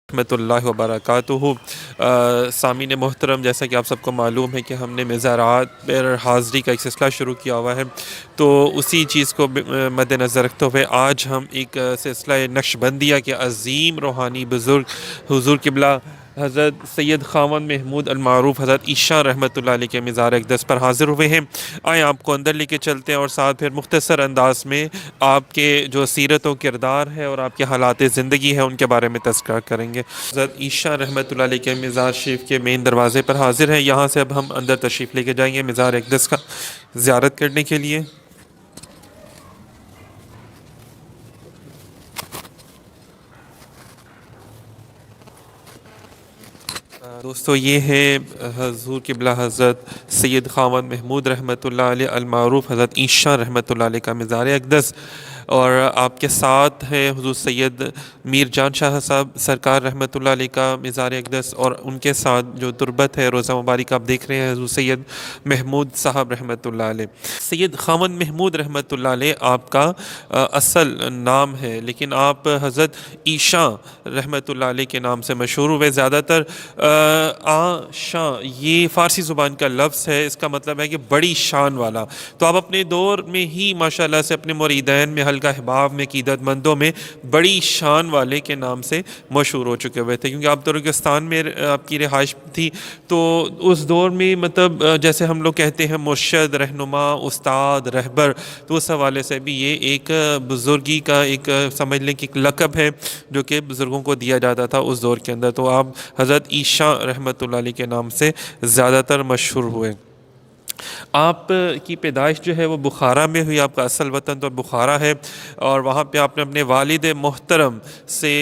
رحمۃ اللہ وبرکاتہ۔ سامعین محترم، جیسا کہ آپ سب کو معلوم ہے کہ ہم نے مزارات پر حاضری کا ایک سلسلہ شروع کیا ہوا ہے، تو اسی چیز کو مد نظر رکھتے ہوئے آج ہم ایک سلسلہ نقش بندیہ کے عظیم روحانی بزرگ حضور قبلہ حضرت سید خاوند محمود المعروف حضرت عیشاں رحمۃ اللہ علیہ کے مزار اقدس پر حاضر ہوئے ہیں۔ آئیں آپ کو اندر لے کے چلتے ہیں اور ساتھ پھر مختصر انداز میں آپ کے جو سیرت و کردار ہے اور آپ کے حالات زندگی ہے ان کے بارے میں تذکرہ کریں گے۔ حضرت عیشاں رحمۃ اللہ علیہ کے مزار شریف کے مین دروازے پر حاضر ہیں، یہاں سے اب ہم اندر تشریف لے کے جائیں گے مزار اقدس کا زیارت کرنے کے لیے۔ دوستو، یہ ہے حضور قبلہ حضرت سید خاوند محمود رحمۃ اللہ علیہ المعروف حضرت عیشاں رحمۃ اللہ علیہ کا مزار اقدس، اور آپ کے ساتھ ہے حضور سید میر جان شاہ صاحب سرکار رحمۃ اللہ علیہ کا مزار اقدس، اور ان کے ساتھ جو تربت ہے روضہ مبارک آپ دیکھ رہے ہیں حضور سید محمود صاحب رحمۃ اللہ علیہ۔ سید خاوند محمود رحمۃ اللہ علیہ آپ کا اصل نام ہے، لیکن آپ حضرت عیشاں رحمۃ اللہ علیہ کے نام سے مشہور ہوئے۔ زیادہ تر شاں یہ فارسی زبان کا لفظ ہے، اس کا مطلب ہے کہ بڑی شان والا۔ تو آپ اپنے دور میں ہی ماشاءاللہ سے اپنے مریدین میں، حلقہ احباب میں، عقیدت مندوں میں بڑی شان والے کے نام سے مشہور ہو چکے ہوئے تھے، کیونکہ آپ ترکستان میں آپ کی رہائش تھی۔ تو اس دور میں مطلب جیسے ہم لوگ کہتے ہیں مرشد، رہنما، استاد، رہبر، تو اس حوالے سے بھی یہ ایک بزرگی کا ایک سمجھ لیں کہ ایک لقب ہے جو کہ بزرگوں کو دیا جاتا تھا اس دور کے اندر۔ تو آپ حضرت عیشاں رحمۃ اللہ علیہ کے نام سے زیادہ تر مشہور ہوئے۔ آپ کی پیدائش جو ہے وہ بخارا میں ہوئی، آپ کا اصل وطن تو بخارا ہے، اور وہاں پہ آپ نے اپنے والد محترم سے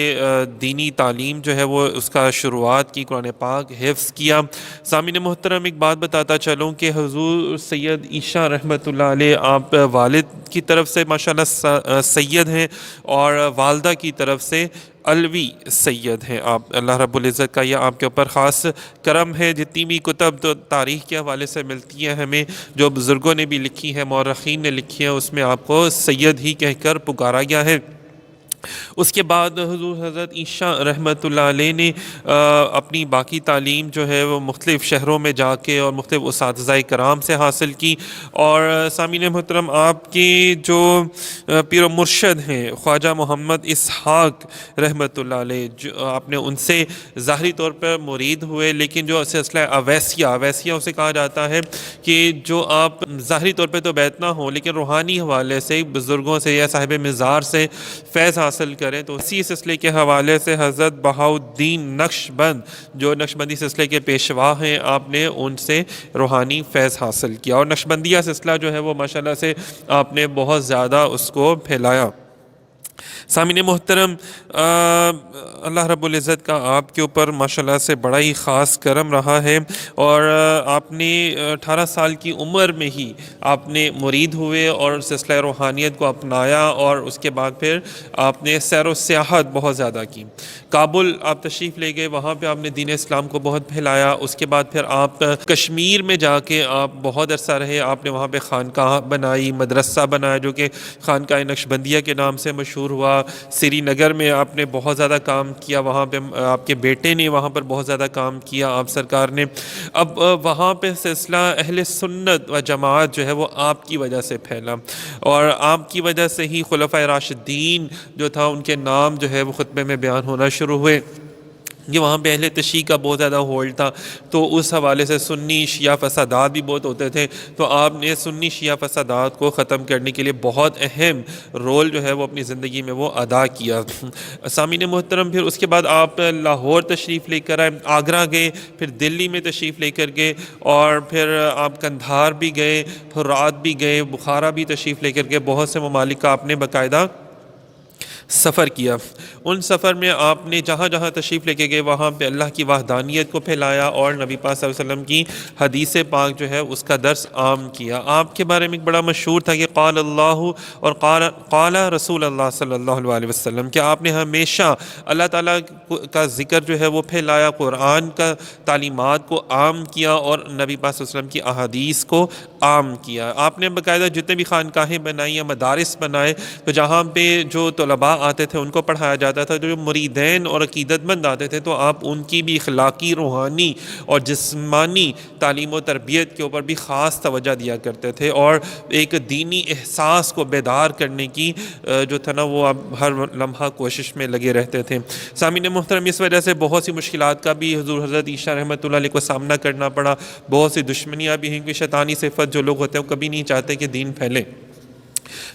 دینی تعلیم جو ہے وہ اس کا شروعات کی، قرآن پاک حفظ کیا۔ سامعین محترم، ایک بات بتاتا چلوں کہ حضور سید عیشاں رحمۃ اللہ علیہ آپ والد کی طرف سے ماشاءاللہ سید ہیں، اور والدہ کی طرف سے علوی سید ہیں آپ۔ اللہ رب العزت کا یہ آپ کے اوپر خاص کرم ہے۔ جتنی بھی کتب تو تاریخ کے حوالے سے ملتی ہیں ہمیں، جو بزرگوں نے بھی لکھی ہیں، مورخین نے لکھی ہیں، اس میں آپ کو سید ہی کہہ کر پکارا گیا ہے۔ اس کے بعد حضور حضرت عیشاں رحمۃ اللہ علیہ نے اپنی باقی تعلیم جو ہے وہ مختلف شہروں میں جا کے اور مختلف اساتذہ کرام سے حاصل کی، اور سامعین محترم آپ کے جو پیر و مرشد ہیں خواجہ محمد اسحاق رحمۃ اللہ علیہ، جو آپ نے ان سے ظاہری طور پر مرید ہوئے، لیکن جو سلسلہ اویسیہ اسے کہا جاتا ہے کہ جو آپ ظاہری طور پہ تو بیعت نہ ہوں لیکن روحانی حوالے سے بزرگوں سے یا صاحب مزار سے فیض حاصل کریں، تو اسی سلسلے کے حوالے سے حضرت بہاؤالدین نقش بند جو نقش بندی سلسلے کے پیشوا ہیں، آپ نے ان سے روحانی فیض حاصل کیا، اور نقش بندیہ سلسلہ جو ہے وہ ماشاءاللہ سے آپ نے بہت زیادہ اس کو پھیلایا۔ سامعین محترم، اللہ رب العزت کا آپ کے اوپر ماشاءاللہ سے بڑا ہی خاص کرم رہا ہے، اور آپ نے 18 سال کی عمر میں ہی آپ نے مرید ہوئے اور سلسلہ روحانیت کو اپنایا، اور اس کے بعد پھر آپ نے سیر و سیاحت بہت زیادہ کی۔ کابل آپ تشریف لے گئے، وہاں پہ آپ نے دین اسلام کو بہت پھیلایا۔ اس کے بعد پھر آپ کشمیر میں جا کے آپ بہت عرصہ رہے، آپ نے وہاں پہ خانقاہ بنائی، مدرسہ بنایا جو کہ خانقاہ نقش بندیہ کے نام سے مشہور ہوا۔ سری نگر میں آپ نے بہت زیادہ کام کیا، وہاں پہ آپ کے بیٹے نے وہاں پر بہت زیادہ کام کیا آپ سرکار نے۔ اب وہاں پہ سلسلہ اہل سنت و جماعت جو ہے وہ آپ کی وجہ سے پھیلا، اور آپ کی وجہ سے ہی خلفائے راشدین جو تھا ان کے نام جو ہے وہ خطبے میں بیان ہونا شروع ہوئے، کہ وہاں پہ اہل تشیع کا بہت زیادہ ہولڈ تھا، تو اس حوالے سے سنی شیعہ فسادات بھی بہت ہوتے تھے، تو آپ نے سنی شیعہ فسادات کو ختم کرنے کے لیے بہت اہم رول جو ہے وہ اپنی زندگی میں وہ ادا کیا۔ سامعین محترم، پھر اس کے بعد آپ لاہور تشریف لے کر آئے، آگرہ گئے، پھر دلی میں تشریف لے کر گئے، اور پھر آپ قندھار بھی گئے، ہرات بھی گئے، بخارا بھی تشریف لے کر گئے، بہت سے ممالک کا آپ نے باقاعدہ سفر کیا۔ ان سفر میں آپ نے جہاں جہاں تشریف لے کے گئے وہاں پہ اللہ کی وحدانیت کو پھیلایا، اور نبی پاک صلی اللہ علیہ وسلم کی حدیث پاک جو ہے اس کا درس عام کیا۔ آپ کے بارے میں ایک بڑا مشہور تھا کہ قال اللہ اور قال رسول اللہ صلی اللہ علیہ وسلم، کہ آپ نے ہمیشہ اللہ تعالیٰ کا ذکر جو ہے وہ پھیلایا، قرآن کا تعلیمات کو عام کیا، اور نبی پاک صلی اللہ علیہ وسلم کی احادیث کو عام کیا۔ آپ نے باقاعدہ جتنے بھی خانقاہیں بنائی یا مدارس بنائے، تو جہاں پہ جو طلباء علماء آتے تھے ان کو پڑھایا جاتا تھا، جو مریدین اور عقیدت مند آتے تھے تو آپ ان کی بھی اخلاقی، روحانی اور جسمانی تعلیم و تربیت کے اوپر بھی خاص توجہ دیا کرتے تھے، اور ایک دینی احساس کو بیدار کرنے کی جو تھا نا وہ آپ ہر لمحہ کوشش میں لگے رہتے تھے۔ سامعین محترم، اس وجہ سے بہت سی مشکلات کا بھی حضور حضرت عیشا رحمۃ اللہ علیہ کو سامنا کرنا پڑا، بہت سی دشمنیاں بھی ہیں، کہ شیطانی صفت جو لوگ ہوتے ہیں وہ کبھی نہیں چاہتے کہ دین پھیلے۔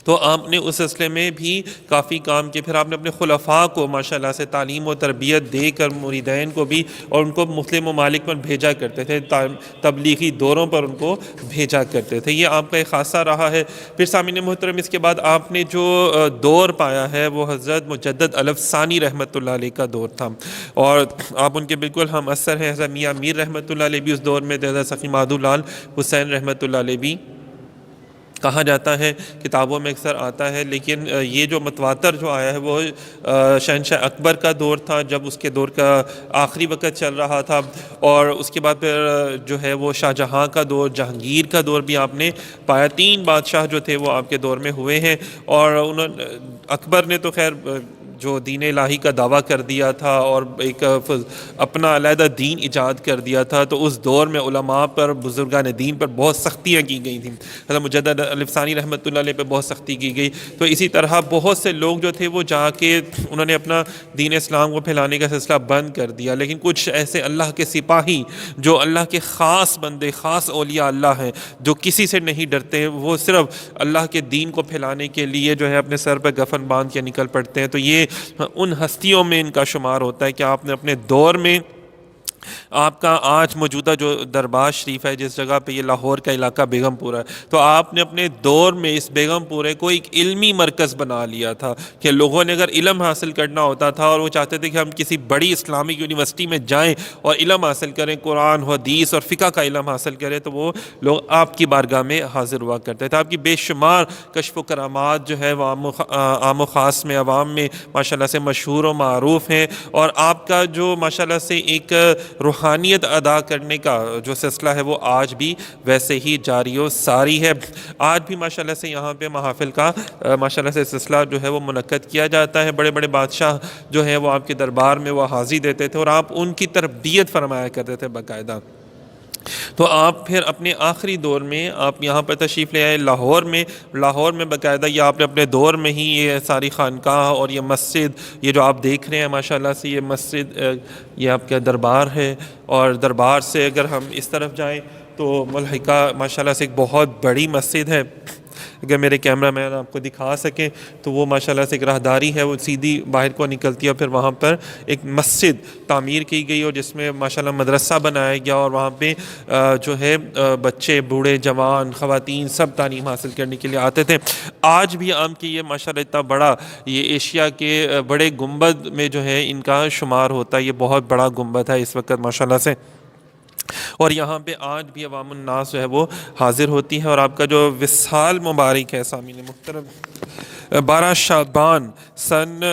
تو آپ نے اس سلسلے میں بھی کافی کام کیے۔ پھر آپ نے اپنے خلفاء کو ماشاءاللہ سے تعلیم و تربیت دے کر مریدین کو بھی، اور ان کو مختلف ممالک پر بھیجا کرتے تھے، تبلیغی دوروں پر ان کو بھیجا کرتے تھے، یہ آپ کا ایک خاصہ رہا ہے۔ پھر سامعین محترم، اس کے بعد آپ نے جو دور پایا ہے وہ حضرت مجدد الف ثانی رحمۃ اللہ علیہ کا دور تھا، اور آپ ان کے بالکل ہم اثر ہیں۔ حضرت میاں میر رحمۃ اللہ علیہ بھی اس دور میں تھے، حضرت سخی مادھو لال حسین رحمۃ اللہ علیہ بھی کہا جاتا ہے، کتابوں میں اکثر آتا ہے، لیکن یہ جو متواتر جو آیا ہے وہ شہنشاہ اکبر کا دور تھا، جب اس کے دور کا آخری وقت چل رہا تھا، اور اس کے بعد پھر جو ہے وہ شاہ جہاں کا دور، جہانگیر کا دور بھی آپ نے پایا۔ 3 بادشاہ جو تھے وہ آپ کے دور میں ہوئے ہیں، اور اکبر نے تو خیر جو دین الہی کا دعویٰ کر دیا تھا اور ایک اپنا علیحدہ دین ایجاد کر دیا تھا، تو اس دور میں علماء پر، بزرگان دین پر بہت سختیاں کی گئی تھیں۔ حضرت مجدد الف ثانی رحمۃ اللہ علیہ پہ بہت سختی کی گئی، تو اسی طرح بہت سے لوگ جو تھے وہ جا کے انہوں نے اپنا دین اسلام کو پھیلانے کا سلسلہ بند کر دیا، لیکن کچھ ایسے اللہ کے سپاہی جو اللہ کے خاص بندے، خاص اولیاء اللہ ہیں، جو کسی سے نہیں ڈرتے، وہ صرف اللہ کے دین کو پھیلانے کے لیے جو ہے اپنے سر پہ کفن باندھ کے نکل پڑتے ہیں۔ تو یہ ان ہستیوں میں ان کا شمار ہوتا ہے کہ آپ نے اپنے دور میں، آپ کا آج موجودہ جو دربار شریف ہے جس جگہ پہ، یہ لاہور کا علاقہ بیگم پورہ ہے، تو آپ نے اپنے دور میں اس بیگم پورے کو ایک علمی مرکز بنا لیا تھا، کہ لوگوں نے اگر علم حاصل کرنا ہوتا تھا اور وہ چاہتے تھے کہ ہم کسی بڑی اسلامک یونیورسٹی میں جائیں اور علم حاصل کریں، قرآن حدیث اور فقہ کا علم حاصل کریں، تو وہ لوگ آپ کی بارگاہ میں حاضر ہوا کرتے تھے۔ آپ کی بے شمار کشف و کرامات جو ہے وہ عام و خاص میں، عوام میں ماشاءاللہ سے مشہور و معروف ہیں، اور آپ کا جو ماشاءاللہ سے ایک روحانیت ادا کرنے کا جو سلسلہ ہے وہ آج بھی ویسے ہی جاری و ساری ہے۔ آج بھی ماشاءاللہ سے یہاں پہ محافل کا ماشاءاللہ سے سلسلہ جو ہے وہ منعقد کیا جاتا ہے، بڑے بڑے بادشاہ جو ہیں وہ آپ کے دربار میں وہ حاضری دیتے تھے، اور آپ ان کی تربیت فرمایا کرتے تھے باقاعدہ۔ تو آپ پھر اپنے آخری دور میں آپ یہاں پر تشریف لے آئے لاہور میں باقاعدہ یہ آپ نے اپنے دور میں ہی یہ ساری خانقاہ اور یہ مسجد، یہ جو آپ دیکھ رہے ہیں ماشاءاللہ سے یہ مسجد، یہ آپ کا دربار ہے، اور دربار سے اگر ہم اس طرف جائیں تو ملحقہ ماشاءاللہ سے ایک بہت بڑی مسجد ہے، اگر میرے کیمرہ مین آپ کو دکھا سکیں تو وہ ماشاءاللہ سے ایک راہداری ہے، وہ سیدھی باہر کو نکلتی ہے، پھر وہاں پر ایک مسجد تعمیر کی گئی اور جس میں ماشاءاللہ مدرسہ بنایا گیا، اور وہاں پہ جو ہے بچے، بوڑھے، جوان، خواتین سب تعلیم حاصل کرنے کے لیے آتے تھے۔ آج بھی آپ کی یہ ماشاءاللہ اتنا بڑا، یہ ایشیا کے بڑے گنبد میں جو ہے ان کا شمار ہوتا ہے، یہ بہت بڑا گنبد ہے اس وقت ماشاءاللہ سے، اور یہاں پہ آج بھی عوام الناس جو ہے وہ حاضر ہوتی ہے۔ اور آپ کا جو وصال مبارک ہے سامعین محترم، 12 شعبان سن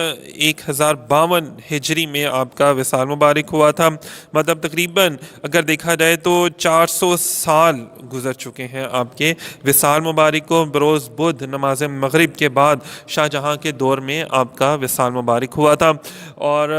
1052 ہجری میں آپ کا وصال مبارک ہوا تھا، مطلب تقریباً اگر دیکھا جائے تو 400 سال گزر چکے ہیں آپ کے وصال مبارک کو۔ بروز بدھ نماز مغرب کے بعد شاہ جہاں کے دور میں آپ کا وصال مبارک ہوا تھا، اور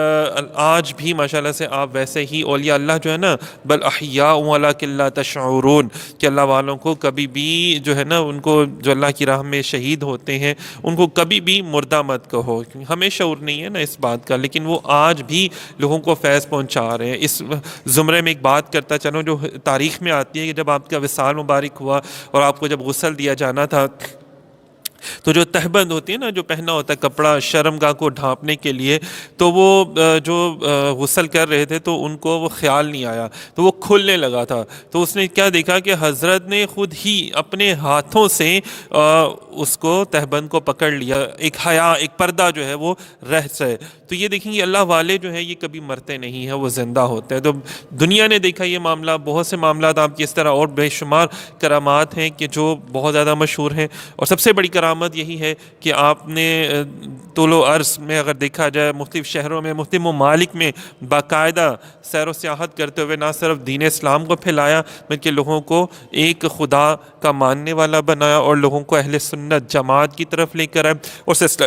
آج بھی ماشاءاللہ سے آپ ویسے ہی اولیاء اللہ جو ہے نا، بل احیاء ولکن لا تشعرون، کہ اللہ والوں کو کبھی بھی جو ہے نا، ان کو جو اللہ کی راہ میں شہید ہوتے ہیں ان کو کبھی بھی مردہ مت کہو، ہمیں شعور نہیں ہے نا اس بات کا، لیکن وہ آج بھی لوگوں کو فیض پہنچا رہے ہیں۔ اس زمرے میں ایک بات کرتا چلوں جو تاریخ میں آتی ہے کہ جب آپ کا وصال مبارک ہوا اور آپ کو جب غسل دیا جانا تھا، تو جو تہبند ہوتی ہے نا، جو پہنا ہوتا ہے کپڑا شرمگاہ کو ڈھانپنے کے لیے، تو وہ جو غسل کر رہے تھے تو ان کو وہ خیال نہیں آیا، تو وہ کھلنے لگا تھا، تو اس نے کیا دیکھا کہ حضرت نے خود ہی اپنے ہاتھوں سے اس کو تہبند کو پکڑ لیا، ایک حیا، ایک پردہ جو ہے وہ رہ جائے۔ تو یہ دیکھیں گے اللہ والے جو ہیں یہ کبھی مرتے نہیں ہیں، وہ زندہ ہوتے ہیں۔ تو دنیا نے دیکھا یہ معاملہ، بہت سے معاملات آپ کی اس طرح اور بے شمار کرامات ہیں کہ جو بہت زیادہ مشہور ہیں، اور سب سے بڑی کرامت یہی ہے کہ آپ نے طول و عرض میں اگر دیکھا جائے مختلف شہروں میں، مختلف ممالک میں باقاعدہ سیر و سیاحت کرتے ہوئے نہ صرف دین اسلام کو پھیلایا بلکہ لوگوں کو ایک خدا کا ماننے والا بنایا، اور لوگوں کو اہل سنت جماعت کی طرف لے کر آئے، اور سلسلہ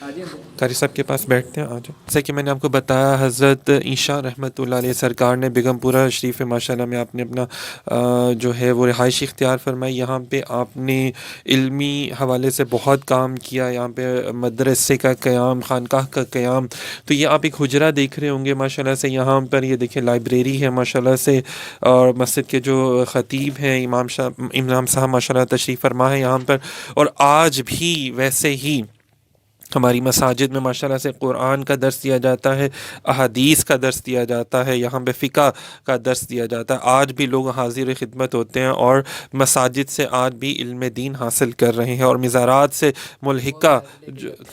قاری صاحب کے پاس بیٹھتے ہیں. آ جاؤ. جیسا کہ میں نے آپ کو بتایا حضرت عیشا رحمۃ اللہ علیہ سرکار نے بیگم پورہ شریف ماشاء اللہ میں آپ نے اپنا جو ہے وہ رہائش اختیار فرمائی. یہاں پہ آپ نے علمی حوالے سے بہت کام کیا. یہاں پہ مدرسے کا قیام, خانقاہ کا قیام. تو یہ آپ ایک حجرہ دیکھ رہے ہوں گے ماشاء اللہ سے. یہاں پر یہ دیکھیں لائبریری ہے ماشاء اللہ سے, اور مسجد کے جو خطیب ہیں امام صاحب ماشاء اللہ تشریف فرما ہے یہاں پر. اور آج بھی ویسے ہی ہماری مساجد میں ماشاءاللہ سے قرآن کا درس دیا جاتا ہے, احادیث کا درس دیا جاتا ہے, یہاں پہ فقہ کا درس دیا جاتا ہے. آج بھی لوگ حاضر خدمت ہوتے ہیں اور مساجد سے آج بھی علم دین حاصل کر رہے ہیں. اور مزارات سے ملحقہ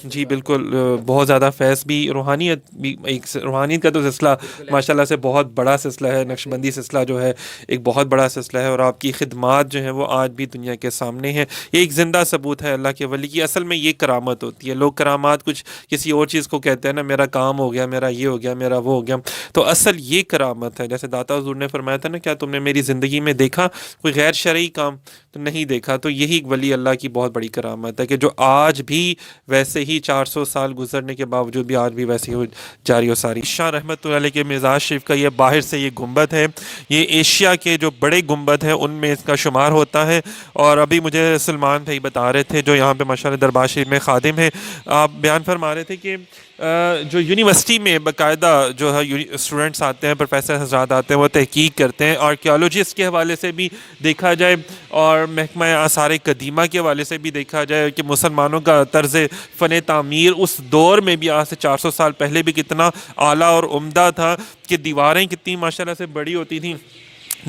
جی بالکل بہت زیادہ فیض بھی, روحانیت بھی, ایک روحانیت کا تو سلسلہ ماشاءاللہ سے بہت بڑا سلسلہ ہے. نقشبندی سلسلہ جو ہے ایک بہت بڑا سلسلہ ہے, اور آپ کی خدمات جو ہیں وہ آج بھی دنیا کے سامنے ہیں. یہ ایک زندہ ثبوت ہے اللہ کے ولی کی. اصل میں یہ کرامت ہوتی ہے. لوگ کرامات کچھ کسی اور چیز کو کہتے ہیں نا, میرا کام ہو گیا, میرا یہ ہو گیا, میرا وہ ہو گیا. تو اصل یہ کرامت ہے. جیسے داتا حضور نے فرمایا تھا نا, کیا تم نے میری زندگی میں دیکھا کوئی غیر شرعی کام؟ تو نہیں دیکھا. تو یہی ولی اللہ کی بہت بڑی کرامت ہے کہ جو آج بھی ویسے ہی 400 سال گزرنے کے باوجود بھی آج بھی ویسے ہی جاری و ساری. شاہ رحمۃ اللہ علیہ کے مزاج شریف کا یہ باہر سے یہ گنبد ہے, یہ ایشیا کے جو بڑے گنبد ہیں ان میں اس کا شمار ہوتا ہے. اور ابھی مجھے سلمان بھائی بتا رہے تھے جو یہاں پہ ماشاءاللہ دربار شریف میں خادم ہیں, آپ بیان فرما رہے تھے کہ جو یونیورسٹی میں باقاعدہ جو ہے اسٹوڈنٹس آتے ہیں, پروفیسر حضرات آتے ہیں, وہ تحقیق کرتے ہیں. آرکیالوجسٹ کے حوالے سے بھی دیکھا جائے اور محکمہ آثار قدیمہ کے حوالے سے بھی دیکھا جائے کہ مسلمانوں کا طرز فن تعمیر اس دور میں بھی آج سے 400 سال پہلے بھی کتنا اعلیٰ اور عمدہ تھا, کہ دیواریں کتنی ماشاءاللہ سے بڑی ہوتی تھیں.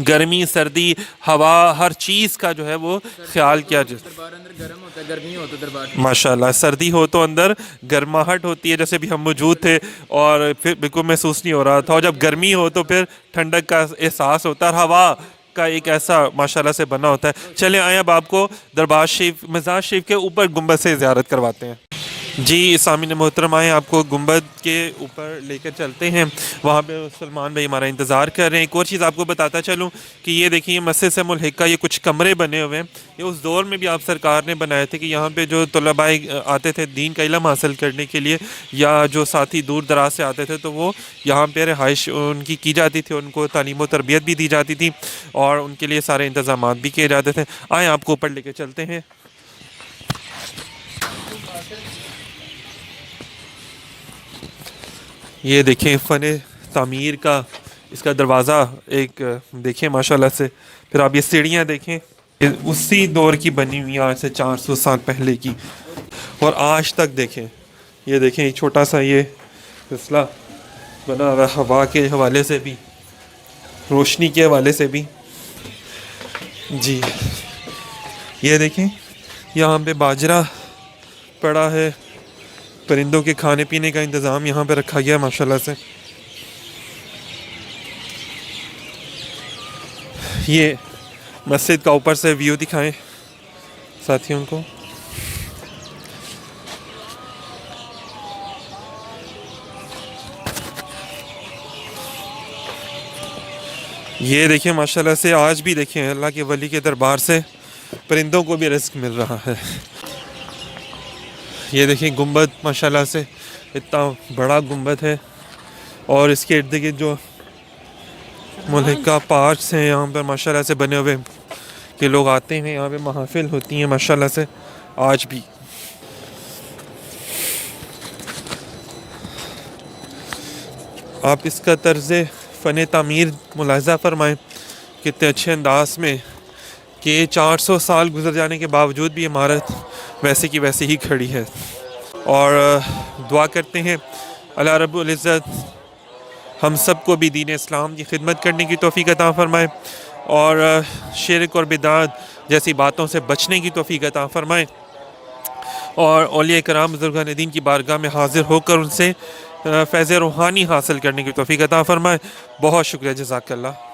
گرمی سردی ہوا ہر چیز کا جو ہے وہ خیال کیا ماشاء اللہ. سردی ہو تو اندر گرماہٹ ہوتی ہے, جیسے بھی ہم موجود تھے اور پھر بالکل محسوس نہیں ہو رہا تھا. اور جب گرمی ہو تو پھر ٹھنڈک کا احساس ہوتا ہے, اور ہوا کا ایک ایسا ماشاءاللہ سے بنا ہوتا ہے. چلیں آئیں اب آپ کو دربار شریف مزار شریف کے اوپر گنبد سے زیارت کرواتے ہیں. جی سامعین محترم, آئیں آپ کو گنبد کے اوپر لے کر چلتے ہیں. وہاں پہ سلمان بھائی ہمارا انتظار کر رہے ہیں. ایک اور چیز آپ کو بتاتا چلوں کہ یہ دیکھیں, یہ مسجد سے ملحقہ یہ کچھ کمرے بنے ہوئے ہیں. یہ اس دور میں بھی آپ سرکار نے بنائے تھے کہ یہاں پہ جو طلباء آتے تھے دین کا علم حاصل کرنے کے لیے, یا جو ساتھی دور دراز سے آتے تھے, تو وہ یہاں پہ رہائش ان کی جاتی تھی, ان کو تعلیم و تربیت بھی دی جاتی تھی, اور ان کے لیے سارے انتظامات بھی کیے جاتے تھے. آئیں آپ کو اوپر لے کے چلتے ہیں. یہ دیکھیں فن تعمیر کا اس کا دروازہ ایک دیکھیں ماشاءاللہ سے. پھر آپ یہ سیڑھیاں دیکھیں, اسی دور کی بنی ہوئی آج سے 400 سال پہلے کی, اور آج تک دیکھیں. یہ دیکھیں چھوٹا سا یہ سلسلہ بنا ہوا, ہوا کے حوالے سے بھی, روشنی کے حوالے سے بھی. جی یہ دیکھیں یہاں پہ باجرہ پڑا ہے, پرندوں کے کھانے پینے کا انتظام یہاں پہ رکھا گیا ماشاءاللہ سے. یہ مسجد کا اوپر سے ویو دکھائیں ساتھیوں کو. یہ دیکھیں ماشاءاللہ سے آج بھی دیکھیں اللہ کے ولی کے دربار سے پرندوں کو بھی رزق مل رہا ہے. یہ دیکھیں گنبد ماشاءاللہ سے اتنا بڑا گنبد ہے, اور اس کے ارد گرد جو ملحقہ پارکس ہیں یہاں پر ماشاءاللہ سے بنے ہوئے, کہ لوگ آتے ہیں یہاں پہ محافل ہوتی ہیں ماشاءاللہ سے آج بھی. آپ اس کا طرز فن تعمیر ملاحظہ فرمائیں کتنے اچھے انداز میں, کہ 400 سال گزر جانے کے باوجود بھی عمارت ویسے کی ویسے ہی کھڑی ہے. اور دعا کرتے ہیں اللہ رب العزت ہم سب کو بھی دین اسلام کی خدمت کرنے کی توفیق عطا فرمائے, اور شرک اور بدعت جیسی باتوں سے بچنے کی توفیق عطا فرمائے, اور اولیاء کرام بزرگان دین کی بارگاہ میں حاضر ہو کر ان سے فیض روحانی حاصل کرنے کی توفیق عطا فرمائے. بہت شکریہ, جزاک اللہ.